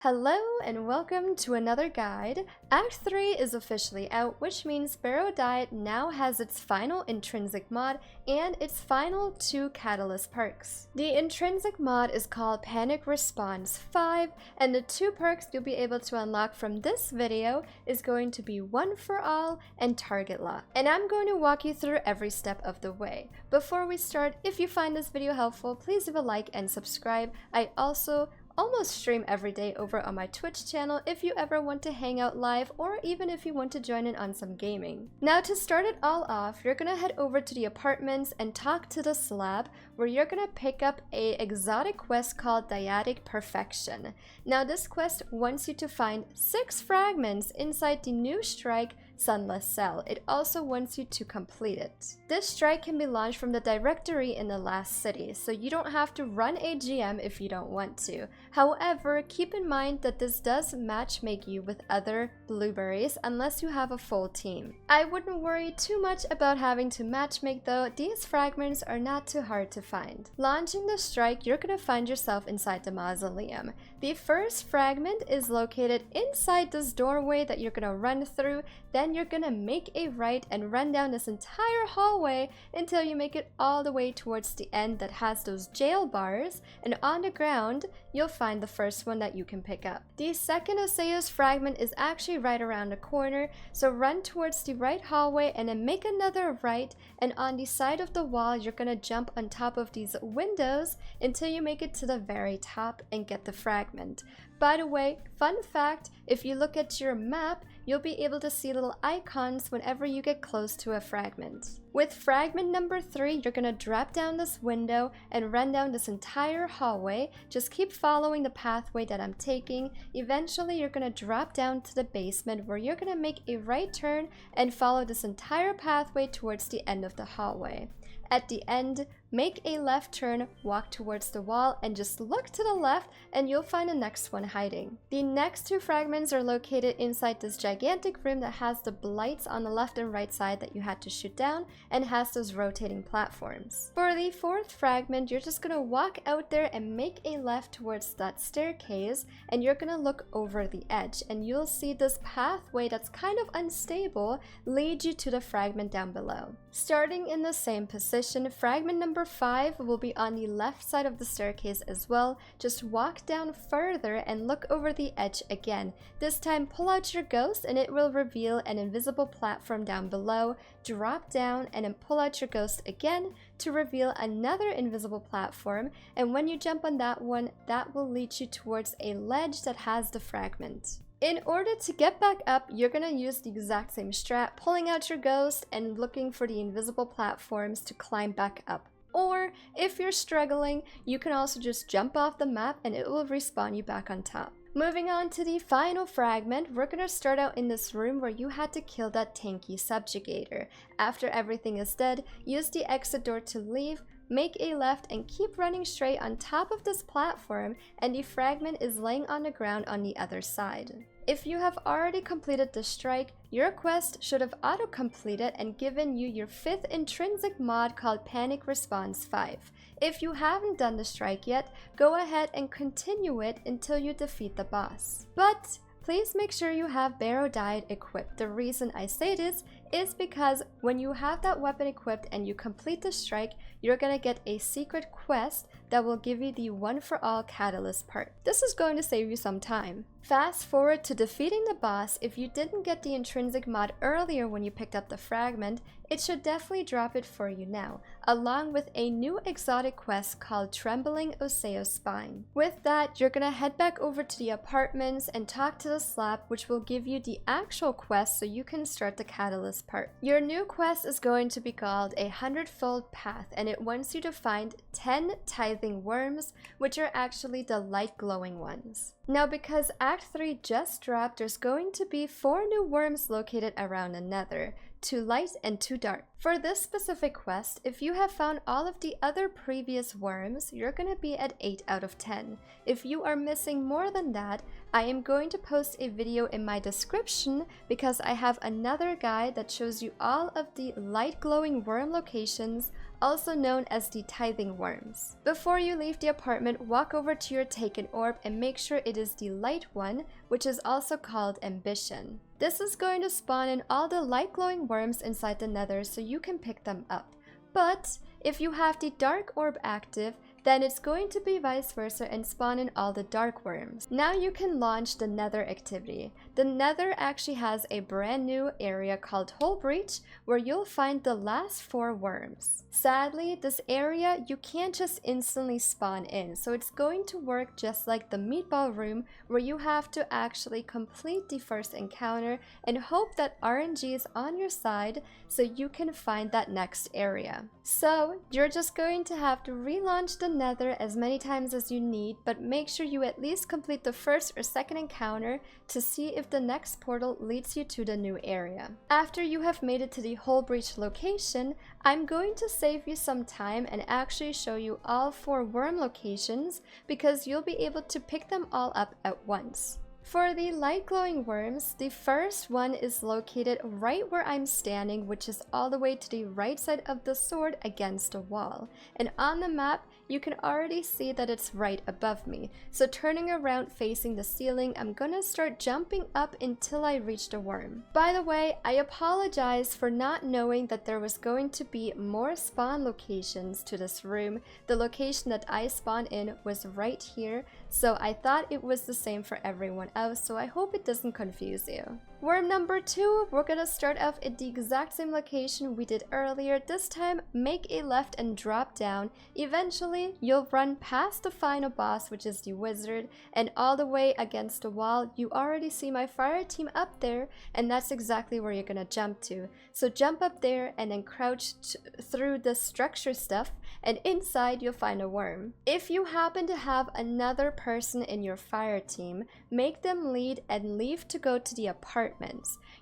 Hello and welcome to another guide. Act 3 is officially out, which means Barrow Dyad now has its final intrinsic mod and its final 2 catalyst perks. The intrinsic mod is called Panic Response 5, and the 2 perks you'll be able to unlock from this video is going to be One for All and Target Lock. And I'm going to walk you through every step of the way. Before we start, if you find this video helpful, please leave a like and subscribe. I also almost stream every day over on my Twitch channel if you ever want to hang out live or even if you want to join in on some gaming. Now to start it all off, you're gonna head over to the apartments and talk to the slab where you're gonna pick up a exotic quest called Dyadic Perfection. Now this quest wants you to find 6 fragments inside the new strike Sunless cell. It also wants you to complete it. This strike can be launched from the directory in the last city, so you don't have to run a GM if you don't want to. However, keep in mind that this does matchmake you with other blueberries unless you have a full team. I wouldn't worry too much about having to matchmake though, these fragments are not too hard to find. Launching the strike, you're gonna find yourself inside the mausoleum. The first fragment is located inside this doorway that you're gonna run through, then you're gonna make a right and run down this entire hallway until you make it all the way towards the end that has those jail bars, and on the ground you'll find the first one that you can pick up. The second Oseo's fragment is actually right around the corner, so run towards the right hallway and then make another right, and on the side of the wall you're gonna jump on top of these windows until you make it to the very top and get the fragment. By the way, fun fact, if you look at your map, you'll be able to see little icons whenever you get close to a fragment. With fragment number 3, you're gonna drop down this window and run down this entire hallway. Just keep following the pathway that I'm taking. Eventually, you're gonna drop down to the basement where you're gonna make a right turn and follow this entire pathway towards the end of the hallway. At the end, make a left turn, walk towards the wall, and just look to the left and you'll find the next one hiding. The next 2 fragments are located inside this gigantic room that has the blights on the left and right side that you had to shoot down and has those rotating platforms. For the 4th fragment, you're just gonna walk out there and make a left towards that staircase, and you're gonna look over the edge and you'll see this pathway that's kind of unstable lead you to the fragment down below. Starting in the same position, fragment number 5 will be on the left side of the staircase as well. Just walk down further and look over the edge again. This time pull out your ghost and it will reveal an invisible platform down below. Drop down and then pull out your ghost again to reveal another invisible platform, and when you jump on that one, that will lead you towards a ledge that has the fragment. In order to get back up, you're gonna use the exact same strat, pulling out your ghost and looking for the invisible platforms to climb back up. Or, if you're struggling, you can also just jump off the map and it will respawn you back on top. Moving on to the final fragment, we're gonna start out in this room where you had to kill that tanky subjugator. After everything is dead, use the exit door to leave, make a left and keep running straight on top of this platform, and the fragment is laying on the ground on the other side. If you have already completed the strike, your quest should have auto-completed and given you your 5th intrinsic mod called Panic Response 5. If you haven't done the strike yet, go ahead and continue it until you defeat the boss. But please make sure you have Barrow Dyad equipped. The reason I say this is because when you have that weapon equipped and you complete the strike, you're gonna get a secret quest that will give you the One for All catalyst perk. This is going to save you some time. Fast forward to defeating the boss. If you didn't get the intrinsic mod earlier when you picked up the fragment, it should definitely drop it for you now, along with a new exotic quest called Trembling Oseo's Spine. With that, you're gonna head back over to the apartments and talk to the slab, which will give you the actual quest so you can start the catalyst part. Your new quest is going to be called a Hundredfold Path, and it wants you to find 10 Tithing Worms, which are actually the light glowing ones. Now, because Act 3 just dropped, there's going to be 4 new worms located around the Nether, 2 light and 2 dark. For this specific quest, if you have found all of the other previous worms, you're gonna be at 8 out of 10. If you are missing more than that, I am going to post a video in my description because I have another guide that shows you all of the light glowing worm locations also known as the Tithing Worms. Before you leave the apartment, walk over to your taken orb and make sure it is the light one, which is also called Ambition. This is going to spawn in all the light glowing worms inside the Nether so you can pick them up. But if you have the dark orb active, then it's going to be vice versa and spawn in all the dark worms. Now you can launch the Nether activity. The Nether actually has a brand new area called Hole Breach where you'll find the last 4 worms. Sadly, this area you can't just instantly spawn in, so it's going to work just like the meatball room where you have to actually complete the first encounter and hope that RNG is on your side so you can find that next area. So you're just going to have to relaunch the Nether as many times as you need, but make sure you at least complete the first or second encounter to see if the next portal leads you to the new area. After you have made it to the Hole Breach location, I'm going to save you some time and actually show you all 4 worm locations because you'll be able to pick them all up at once. For the light glowing worms, the first one is located right where I'm standing, which is all the way to the right side of the sword against a wall. And on the map, you can already see that it's right above me. So turning around facing the ceiling, I'm gonna start jumping up until I reach the worm. By the way, I apologize for not knowing that there was going to be more spawn locations to this room. The location that I spawned in was right here, so I thought it was the same for everyone else, so I hope it doesn't confuse you. Worm number 2, we're gonna start off at the exact same location we did earlier. This time, make a left and drop down. Eventually, you'll run past the final boss, which is the wizard, and all the way against the wall. You already see my fire team up there, and that's exactly where you're gonna jump to. So jump up there and then crouch through the structure stuff, and inside you'll find a worm. If you happen to have another person in your fire team, make them lead and leave to go to the apartment.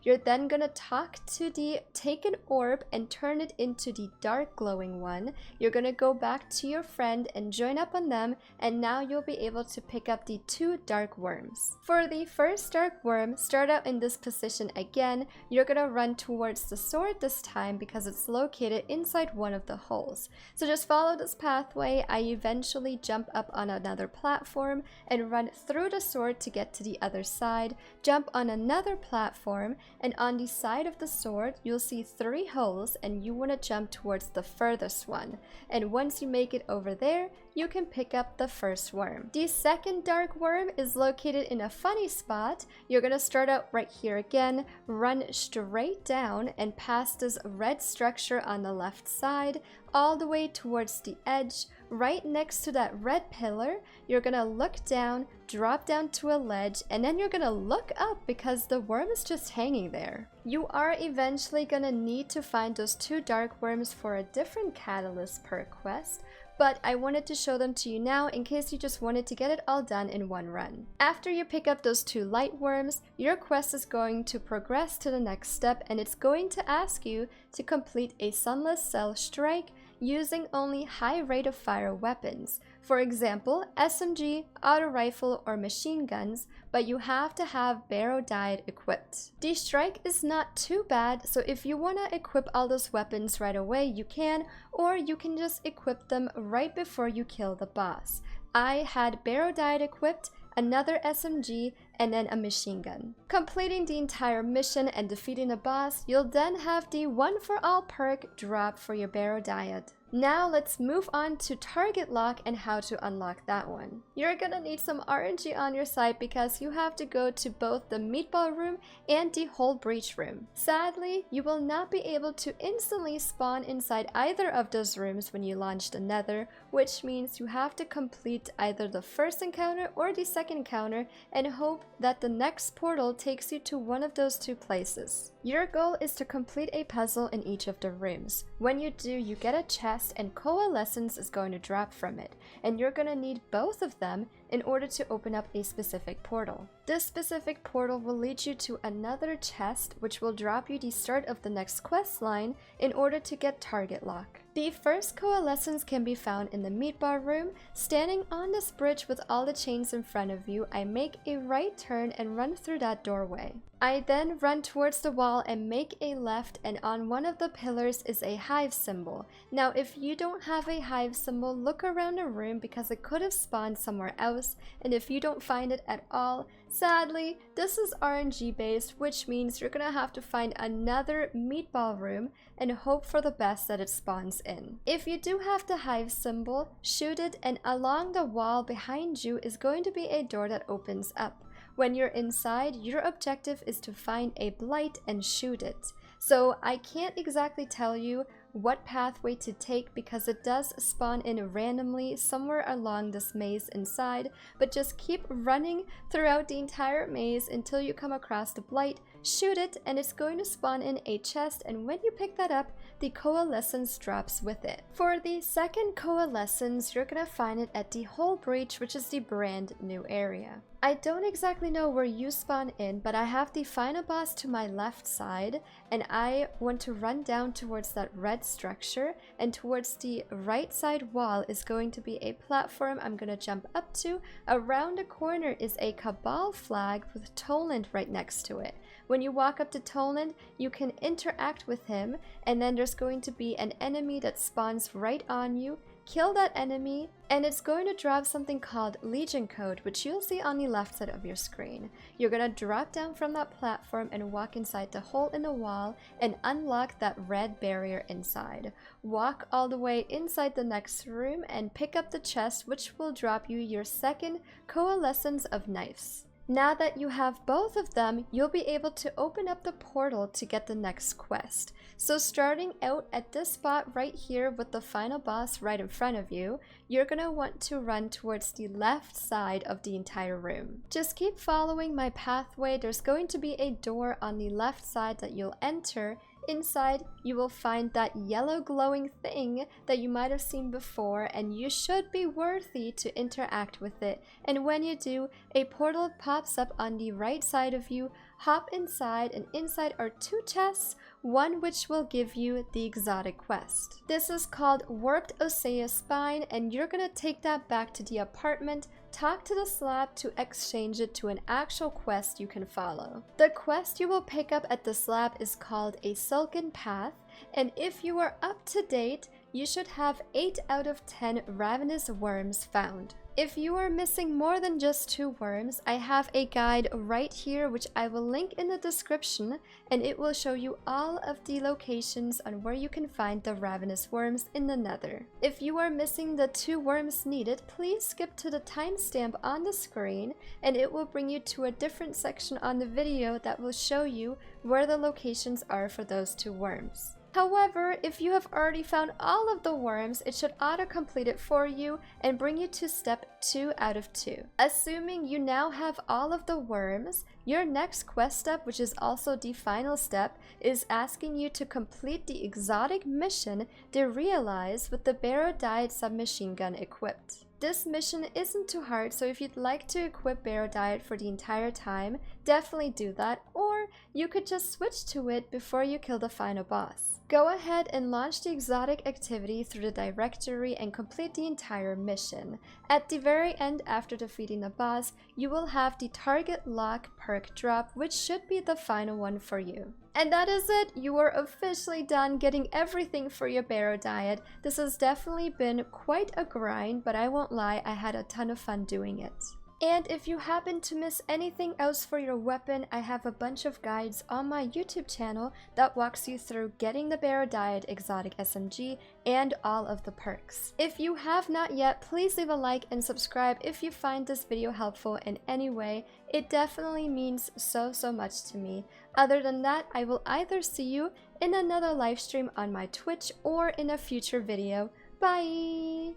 You're then gonna talk to the taken orb and turn it into the dark glowing one. You're gonna go back to your friend and join up on them, and now you'll be able to pick up the 2 dark worms. For the first dark worm, start out in this position again. You're gonna run towards the sword this time because it's located inside one of the holes. So just follow this pathway. I eventually jump up on another platform and run through the sword to get to the other side, jump on another platform, and on the side of the sword you'll see 3 holes, and you want to jump towards the furthest one. And once you make it over there, you can pick up the first worm. The second dark worm is located in a funny spot. You're gonna start out right here again, run straight down and past this red structure on the left side, all the way towards the edge. Right next to that red pillar, you're gonna look down, drop down to a ledge, and then you're gonna look up because the worm is just hanging there. You are eventually gonna need to find those 2 dark worms for a different catalyst perk quest, but I wanted to show them to you now in case you just wanted to get it all done in one run. After you pick up those 2 light worms, your quest is going to progress to the next step, and it's going to ask you to complete a Sunless cell strike using only high rate of fire weapons. For example, SMG, auto rifle, or machine guns, but you have to have Barrow Dyad equipped. The strike is not too bad, so if you want to equip all those weapons right away, you can, or you can just equip them right before you kill the boss. I had Barrow Dyad equipped, another SMG, and then a machine gun. Completing the entire mission and defeating the boss, you'll then have the one for all perk drop for your Barrow Dyad. Now let's move on to target lock and how to unlock that one. You're gonna need some RNG on your side because you have to go to both the meatball room and the Hole Breach room. Sadly, you will not be able to instantly spawn inside either of those rooms when you launch the Nether, which means you have to complete either the first encounter or the second encounter and hope that the next portal takes you to one of those 2 places. Your goal is to complete a puzzle in each of the rooms. When you do, you get a chest and Coalescence is going to drop from it, and you're going to need both of them in order to open up a specific portal. This specific portal will lead you to another chest, which will drop you the start of the next quest line in order to get target lock. The first Coalescence can be found in the meatball room. Standing on this bridge with all the chains in front of you, I make a right turn and run through that doorway. I then run towards the wall and make a left, and on one of the pillars is a hive symbol. Now if you don't have a hive symbol, look around the room because it could have spawned somewhere else, and if you don't find it at all, sadly, this is RNG based, which means you're gonna have to find another meatball room and hope for the best that it spawns in. If you do have the hive symbol, shoot it, and along the wall behind you is going to be a door that opens up. When you're inside, your objective is to find a blight and shoot it. So I can't exactly tell you what pathway to take because it does spawn in randomly somewhere along this maze inside, but just keep running throughout the entire maze until you come across the blight, shoot it, and it's going to spawn in a chest, and when you pick that up, the Coalescence drops with it. For the second Coalescence, you're gonna find it at the Hole Breach, which is the brand new area. I don't exactly know where you spawn in, but I have the final boss to my left side, and I want to run down towards that red structure, and towards the right side wall is going to be a platform I'm gonna jump up to. Around the corner is a Cabal flag with Toland right next to it. When you walk up to Toland, you can interact with him, and then there's going to be an enemy that spawns right on you. Kill that enemy, and it's going to drop something called Legion Code, which you'll see on the left side of your screen. You're gonna drop down from that platform and walk inside the hole in the wall and unlock that red barrier inside. Walk all the way inside the next room and pick up the chest, which will drop you your second Coalescence of Knives. Now that you have both of them, you'll be able to open up the portal to get the next quest. So starting out at this spot right here with the final boss right in front of you, you're gonna want to run towards the left side of the entire room. Just keep following my pathway. There's going to be a door on the left side that you'll enter. Inside, you will find that yellow glowing thing that you might have seen before, and you should be worthy to interact with it. And when you do, a portal pops up on the right side of you. Hop inside, and inside are two chests, one which will give you the exotic quest. This is called Warped Osea Spine, and you're gonna take that back to the apartment, talk to the slab to exchange it to an actual quest you can follow. The quest you will pick up at the slab is called a Silken Path, and if you are up to date, you should have 8 out of 10 Ravenous Worms found. If you are missing more than just 2 worms, I have a guide right here which I will link in the description, and it will show you all of the locations on where you can find the Ravenous Worms in the Nether. If you are missing the 2 worms needed, please skip to the timestamp on the screen, and it will bring you to a different section on the video that will show you where the locations are for those 2 worms. However, if you have already found all of the worms, it should auto-complete it for you and bring you to step 2 out of 2. Assuming you now have all of the worms, your next quest step, which is also the final step, is asking you to complete the exotic mission Derealize with the Barrow Dyad submachine gun equipped. This mission isn't too hard, so if you'd like to equip Barrow Dyad for the entire time, definitely do that, or you could just switch to it before you kill the final boss. Go ahead and launch the exotic activity through the directory and complete the entire mission. At the very end, after defeating the boss, you will have the target lock perk drop, which should be the final one for you. And that is it! You are officially done getting everything for your Barrow Dyad. This has definitely been quite a grind, but I won't lie, I had a ton of fun doing it. And if you happen to miss anything else for your weapon, I have a bunch of guides on my YouTube channel that walks you through getting the Barrow Dyad exotic SMG and all of the perks. If you have not yet, please leave a like and subscribe if you find this video helpful in any way. It definitely means so much to me. Other than that, I will either see you in another live stream on my Twitch or in a future video. Bye!